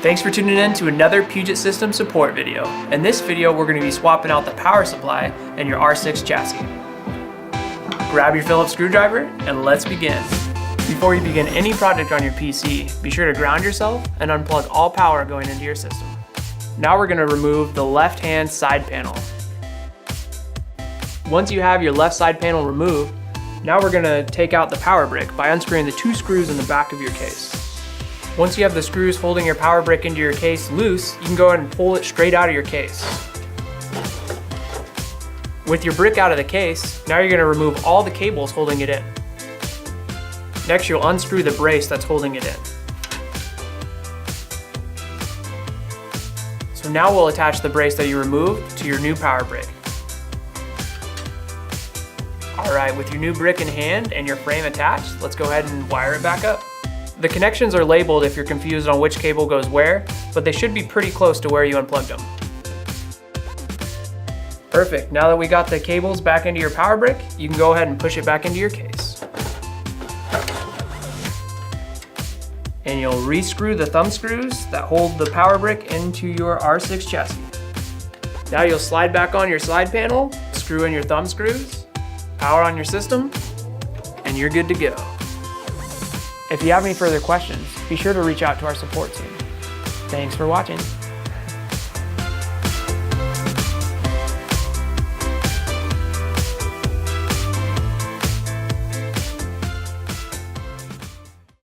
Thanks for tuning in to another Puget System support video. In this video, we're going to be swapping out the power supply in your R6 chassis. Grab your Phillips screwdriver and let's begin. Before you begin any project on your PC, be sure to ground yourself and unplug all power going into your system. Now we're going to remove the left-hand side panel. Once you have your left side panel removed, now we're going to take out the power brick by unscrewing the two screws in the back of your case. Once you have the screws holding your power brick into your case loose, you can go ahead and pull it straight out of your case. With your brick out of the case, now you're going to remove all the cables holding it in. Next, you'll unscrew the brace that's holding it in. So now we'll attach the brace that you removed to your new power brick. Alright, with your new brick in hand and your frame attached, let's go ahead and wire it back up. The connections are labeled if you're confused on which cable goes where, but they should be pretty close to where you unplugged them. Perfect, now that we got the cables back into your power brick, you can go ahead and push it back into your case. And you'll re-screw the thumb screws that hold the power brick into your R6 chassis. Now you'll slide back on your side panel, screw in your thumb screws, power on your system, and you're good to go. If you have any further questions, be sure to reach out to our support team. Thanks for watching.